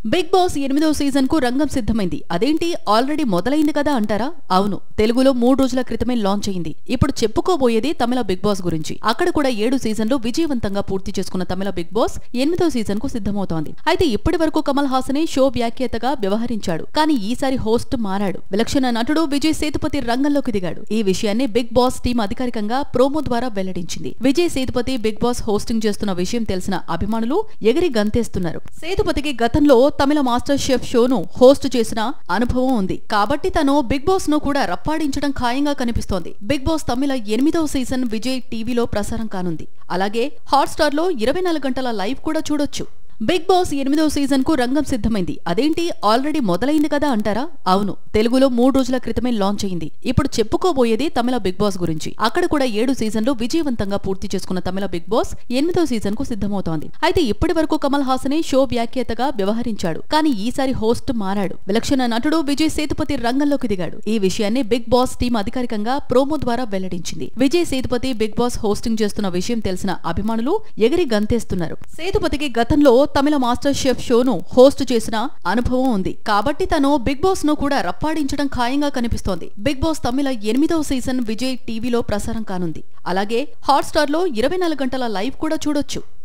Big boss 8వ season కు రంగం సిద్ధమైంది. అదేంటి ఆల్రెడీ మొదలైంది కదా అంటారా? అవును, తెలుగులో 3 రోజుల క్రితమే లాంచ్ అయింది. ఇప్పుడు చెప్పుకోబోయేది తమిళ బిగ్ బాస్ గురించి. అక్కడ కూడా 7 సీజన్లు విజయవంతంగా పూర్తి చేసుకున్న తమిళ బిగ్ బాస్ 8వ సీజన్ కు సిద్ధమవుతోంది. అయితే ఇప్పటి వరకు కమల్ హాసనే షో వ్యాఖ్యాతగా వ్యవహరించాడు. కానీ ఈసారి హోస్ట్ మారాడు. విలక్షణ నటుడు విజయ్ సేతుపతి రంగంలోకి దిగాడు. ఈ విషయాన్ని బిగ్ బాస్ టీం అధికారికంగా ప్రోమో ద్వారా వెల్లడించింది. Vijay Sethupathi Bigg Boss hosting చేస్తున్న విషయం తెలిసిన అభిమానులు ఎగిరి గంతేస్తున్నారు. సేతుపతికి గతంలో తమిళ మాస్టర్ షెఫ్ షోను హోస్ట్ చేసిన అనుభవం ఉంది. కాబట్టి తను బిగ్ బాస్ ను కూడా రప్పాడించడం ఖాయంగా కనిపిస్తోంది. బిగ్ బాస్ తమిళ 8వ సీజన్ విజయ్ టీవీలో ప్రసారం కానుంది. అలాగే హాట్‌స్టార్ లో 24 గంటల లైవ్ కూడా చూడొచ్చు. బిగ్ బాస్ 8వ సీజన్ కు రంగం సిద్ధమైంది. అదేంటి ఆల్రెడీ మొదలైంది కదా అంటారా? అవును, తెలుగులో 3 రోజుల క్రితమే లాంచ్ అయింది. ఇప్పుడు చెప్పుకోబోయేది తమిళ బిగ్ బాస్ గురించి. అక్కడ కూడా 7 సీజన్లు విజయవంతంగా పూర్తి చేసుకున్న తమిళ బిగ్ బాస్ 8వ సీజన్ కు సిద్ధమవుతోంది. అయితే ఇప్పటి వరకు కమల్ హాసనే షో వ్యాఖ్యాతగా వ్యవహరించాడు. కానీ ఈసారి హోస్ట్ మారాడు. విలక్షణ నటుడు విజయ్ సేతుపతి రంగంలోకి దిగాడు. ఈ విషయాన్ని బిగ్ బాస్ టీం అధికారికంగా ప్రోమో ద్వారా వెల్లడించింది. Vijay Sethupathi Bigg Boss hosting చేస్తున్న విషయం తెలిసిన అభిమానులు ఎగిరి గంతేస్తున్నారు. సేతుపతికి గతంలో తమిళ మాస్టర్ షెఫ్ షోను హోస్ట్ చేసిన అనుభవం ఉంది. కాబట్టి తను బిగ్ బాస్ ను కూడా రప్పాడించడం ఖాయంగా కనిపిస్తోంది. బిగ్ బాస్ తమిళ 8వ సీజన్ విజయ్ టీవీలో ప్రసారం కానుంది. అలాగే హాట్‌స్టార్ లో 24 గంటల లైవ్ కూడా చూడొచ్చు.